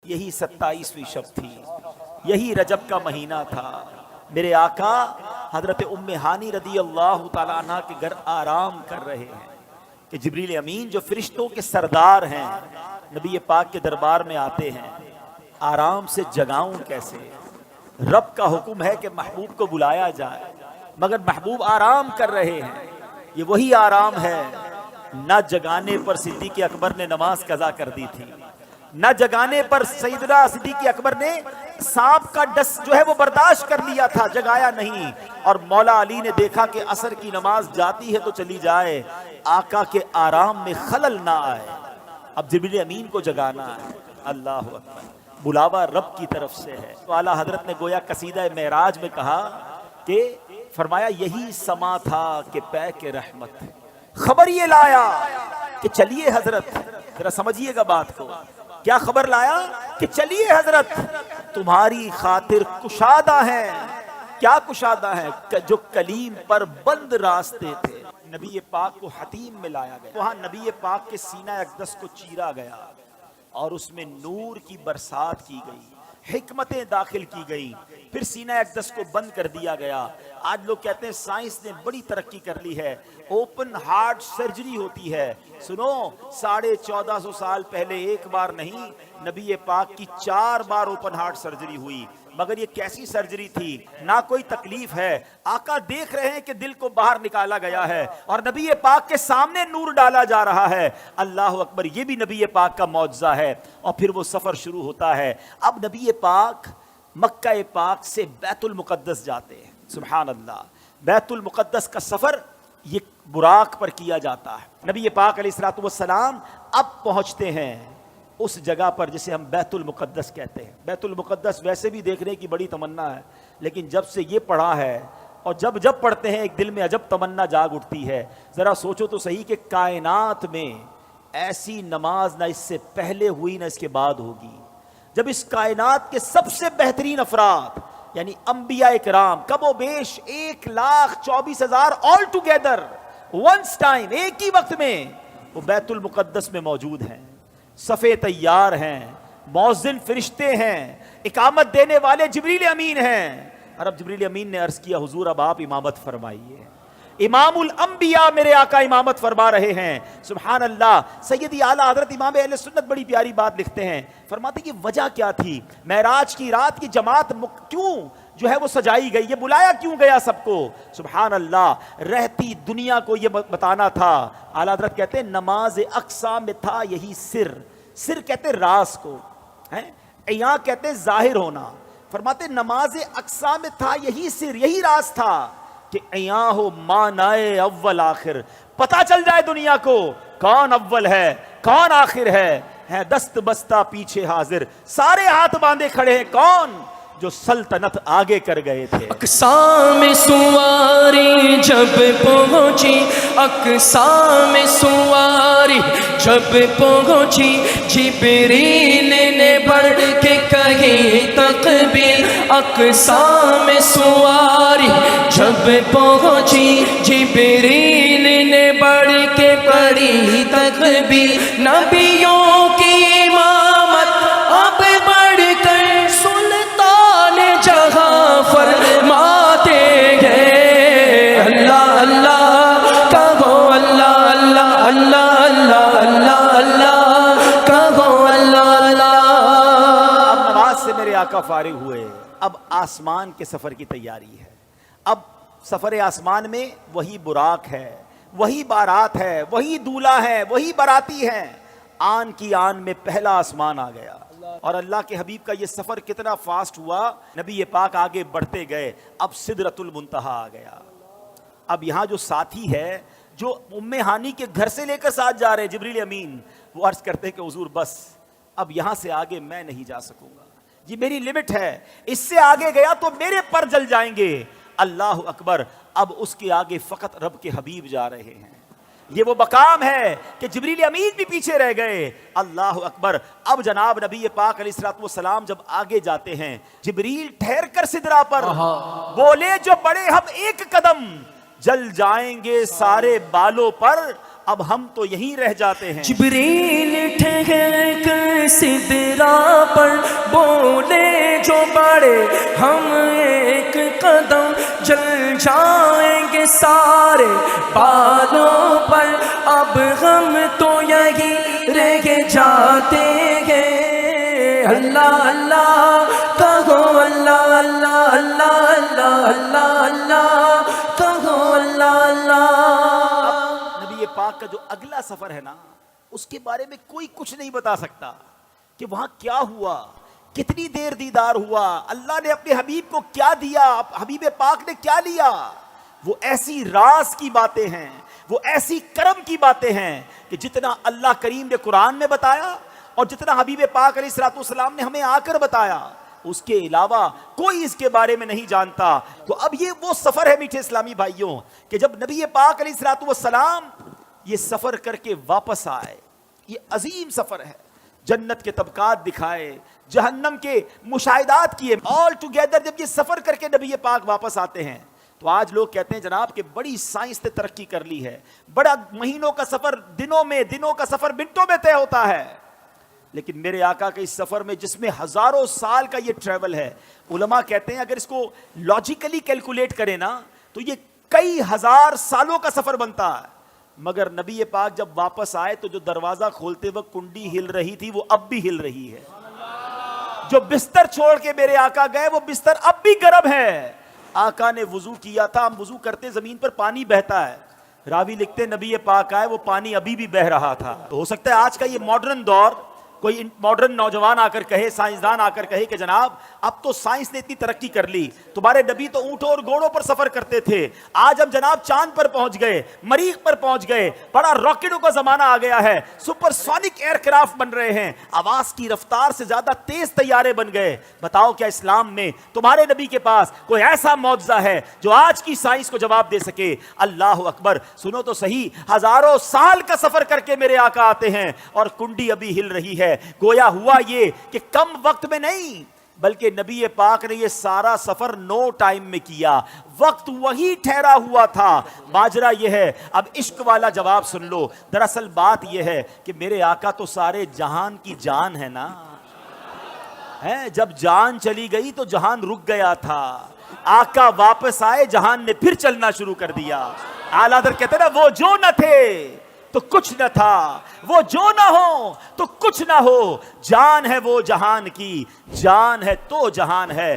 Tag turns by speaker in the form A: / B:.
A: یہی 27ویں شب تھی، یہی رجب کا مہینہ تھا۔ میرے آقا حضرت ام ہانی رضی اللہ تعالیٰ عنہ کے گھر آرام کر رہے ہیں کہ جبریل امین جو فرشتوں کے سردار ہیں نبی پاک کے دربار میں آتے ہیں۔ آرام سے جگاؤں کیسے؟ رب کا حکم ہے کہ محبوب کو بلایا جائے، مگر محبوب آرام کر رہے ہیں۔ یہ وہی آرام ہے، نہ جگانے پر صدیق اکبر نے نماز قضا کر دی تھی، نہ جگانے پر سیدنا صدیق اکبر نے سانپ کا ڈس جو ہے وہ برداشت کر لیا تھا، جگایا نہیں۔ اور مولا علی نے دیکھا کہ عصر کی نماز جاتی ہے تو چلی جائے، آقا کے آرام میں خلل نہ آئے، اب جبریل امین کو جگانا ہے۔ اللہ اکبر، بلاوا رب کی طرف سے ہے۔ تو اعلیٰ حضرت نے گویا قصیدہ معراج میں کہا کہ فرمایا یہی سما تھا کہ پے کے رحمت، خبر یہ لایا کہ چلیے حضرت، ذرا سمجھیے گا بات کو، کیا خبر لایا کہ چلیے حضرت تمہاری خاطر کشادہ ہیں۔ کیا کشادہ ہیں؟ جو کلیم پر بند راستے تھے۔ نبی پاک کو حتیم میں لایا گیا، وہاں نبی پاک کے سینہ اقدس کو چیرا گیا اور اس میں نور کی برسات کی گئی، حکمتیں داخل کی گئی، پھر سینہ اقدس کو بند کر دیا گیا۔ آج لوگ کہتے ہیں سائنس نے بڑی ترقی کر لی ہے، اوپن ہارٹ سرجری ہوتی ہے۔ سنو، 1450 سال پہلے ایک بار نہیں، نبی پاک کی 4 بار اوپن ہارٹ سرجری ہوئی، مگر یہ کیسی سرجری تھی؟ نہ کوئی تکلیف ہے، آقا دیکھ رہے ہیں کہ دل کو باہر نکالا گیا ہے اور نبی پاک کے سامنے نور ڈالا جا رہا ہے۔ اللہ اکبر، یہ بھی نبی پاک کا معجزہ ہے۔ اور پھر وہ سفر شروع ہوتا ہے۔ اب نبی پاک مکہ پاک سے بیت المقدس جاتے ہیں۔ سبحان اللہ، بیت المقدس کا سفر یہ براق پر کیا جاتا ہے۔ نبی پاک علیہ الصلوۃ والسلام اب پہنچتے ہیں اس جگہ پر جسے ہم بیت المقدس کہتے ہیں۔ بیت المقدس ویسے بھی دیکھنے کی بڑی تمنا ہے، لیکن جب سے یہ پڑھا ہے اور جب پڑھتے ہیں ایک دل میں عجب تمنا جاگ اٹھتی ہے۔ ذرا سوچو تو صحیح کہ کائنات میں ایسی نماز نہ اس سے پہلے ہوئی نہ اس کے بعد ہوگی، جب اس کائنات کے سب سے بہترین افراد یعنی انبیاء کرام کم و بیش 1,24,000 آل ٹوگیدر ونس ٹائم، ایک ہی وقت میں وہ بیت المقدس میں موجود ہیں، صفے تیار ہیں، مؤذن فرشتے ہیں، اقامت دینے والے جبریل امین ہیں۔ اور اب جبریل امین نے عرض کیا حضور اب آپ امامت فرمائیے، امام الانبیاء میرے آقا امامت فرما رہے ہیں۔ سبحان اللہ، سیدی اعلیٰ حضرت امام اہل سنت بڑی پیاری بات لکھتے ہیں، فرماتے کہ وجہ کیا تھی؟ معراج کی رات کی جماعت کیوں جو ہے وہ سجائی گئی، یہ بلایا کیوں گیا سب کو؟ سبحان اللہ، رہتی دنیا کو یہ بتانا تھا۔ اعلیٰ حضرت کہتے ہیں نماز اقصا میں تھا یہی سر، سر کہتے راز کو، عیاں کہتے ظاہر ہونا۔ فرماتے نماز اقصا میں تھا یہی سر، یہی راز تھا کہ عیاں ہو مانائے اول آخر، پتہ چل جائے دنیا کو کون اول ہے کون آخر ہے دست بستہ پیچھے حاضر، سارے ہاتھ باندھے کھڑے ہیں، کون؟ جو سلطنت آگے کر گئے تھے۔
B: اقصا میں سواری جب پہنچی، اقصا میں سواری جب پہنچی، جبریل نے بڑھ کے کہی تکبیر۔ اقصا میں سواری جب پہنچی، جبریل نے بڑھ کے پڑھی تکبیر۔ نبیوں کی امامت اب بڑھ کر فرماتے ہیں، اللہ اللہ کہو، اللہ اللہ اللہ اللہ اللہ اللہ کہو، اللہ اللہ۔
A: اب نماز سے میرے آقا فارغ ہوئے، اب آسمان کے سفر کی تیاری ہے۔ اب سفر آسمان میں وہی براق ہے، وہی بارات ہے، وہی دولہا ہے، وہی باراتی ہیں۔ آن کی آن میں پہلا آسمان آ گیا، اور اللہ کے حبیب کا یہ سفر کتنا فاسٹ ہوا، نبی پاک آگے بڑھتے گئے، اب سدرۃ المنتہا آ گیا۔ اب یہاں جو ساتھی ہے جو ام ہانی کے گھر سے لے کر ساتھ جا رہے جبریل امین، وہ عرض کرتے ہیں کہ حضور بس اب یہاں سے آگے میں نہیں جا سکوں گا، یہ میری لمٹ ہے، اس سے آگے گیا تو میرے پر جل جائیں گے۔ اللہ اکبر، اب اس کے آگے فقط رب کے حبیب جا رہے ہیں۔ یہ وہ مقام ہے کہ جبریل امین بھی پیچھے رہ گئے۔ اللہ اکبر، اب جناب نبی پاک علیہ الصلوۃ والسلام جب آگے جاتے ہیں، جبریل ٹھہر کر سدرا پر بولے جو بڑے ہم ایک قدم، جل جائیں گے سارے بالوں پر، اب ہم تو یہیں رہ جاتے ہیں۔
B: جبریل ٹھہر کر سدرا پر بولے جو بڑے ہم ایک قدم جل جائیں گے سارے بالوں پر، اب ہم تو یہی رہ جاتے ہیں۔ اللہ اللہ کہو، اللہ اللہ اللہ اللہ اللہ اللہ کہو، اللہ اللہ۔
A: نبی پاک کا جو اگلا سفر ہے نا، اس کے بارے میں کوئی کچھ نہیں بتا سکتا کہ وہاں کیا ہوا، کتنی دیر دیدار ہوا، اللہ نے اپنے حبیب کو کیا دیا، حبیب پاک نے کیا لیا۔ وہ ایسی راز کی باتیں ہیں، وہ ایسی کرم کی باتیں ہیں کہ جتنا اللہ کریم نے قرآن میں بتایا اور جتنا حبیب پاک علیہ الصلوۃ والسلام نے ہمیں آ کر بتایا، اس کے علاوہ کوئی اس کے بارے میں نہیں جانتا۔ تو اب یہ وہ سفر ہے میٹھے اسلامی بھائیوں کہ جب نبی پاک علیہ الصلوۃ والسلام یہ سفر کر کے واپس آئے، یہ عظیم سفر ہے، جنت کے طبقات دکھائے، جہنم کے مشاہدات کیے، آل ٹوگیدر جب یہ سفر کر کے نبی پاک واپس آتے ہیں تو آج لوگ کہتے ہیں جناب کہ بڑی سائنس نے ترقی کر لی ہے، بڑا مہینوں کا سفر دنوں میں، دنوں کا سفر منٹوں میں طے ہوتا ہے۔ لیکن میرے آقا کے اس سفر میں جس میں ہزاروں سال کا یہ ٹریول ہے، علماء کہتے ہیں اگر اس کو لاجیکلی کیلکولیٹ کریں نا تو یہ کئی ہزار سالوں کا سفر بنتا ہے۔ مگر نبی پاک جب واپس آئے تو جو دروازہ کھولتے وقت کنڈی ہل رہی تھی وہ اب بھی ہل رہی ہے، جو بستر چھوڑ کے میرے آقا گئے وہ بستر اب بھی گرم ہے۔ آقا نے وضو کیا تھا، ہم وضو کرتے زمین پر پانی بہتا ہے، راوی لکھتے نبی پاک آئے وہ پانی ابھی بھی بہ رہا تھا۔ تو ہو سکتا ہے آج کا یہ ماڈرن دور کوئی ماڈرن نوجوان آ کر کہے، سائنسدان آ کر کہے کہ جناب اب تو سائنس نے اتنی ترقی کر لی، تمہارے نبی تو اونٹوں اور گھوڑوں پر سفر کرتے تھے، آج ہم جناب چاند پر پہنچ گئے، مریخ پر پہنچ گئے، بڑا راکٹوں کا زمانہ آ گیا ہے، سپر سونک ایئر کرافٹ بن رہے ہیں، آواز کی رفتار سے زیادہ تیز طیارے بن گئے۔ بتاؤ کیا اسلام میں تمہارے نبی کے پاس کوئی ایسا معجزہ ہے جو آج کی سائنس کو جواب دے سکے؟ اللہ اکبر۔ سنو تو صحیح، ہزاروں سال کا سفر کر کے میرے آقا آتے ہیں اور کنڈی ابھی ہل رہی ہے۔ گویا ہوا یہ کہ کم وقت میں نہیں بلکہ نبی پاک نے یہ سارا سفر نو ٹائم میں کیا، وقت وہی ٹھہرا ہوا تھا۔ ماجرا یہ ہے، اب عشق والا جواب سن لو، دراصل بات یہ ہے کہ میرے آقا تو سارے جہان کی جان ہے نا، جب جان چلی گئی تو جہان رک گیا تھا، آقا واپس آئے جہان نے پھر چلنا شروع کر دیا۔ اعلیٰ حضرت کہتے ہیں نا وہ جو نہ تھے تو کچھ نہ تھا، وہ جو نہ ہو تو کچھ نہ ہو، جان ہے وہ جہان کی، جان ہے تو جہان ہے۔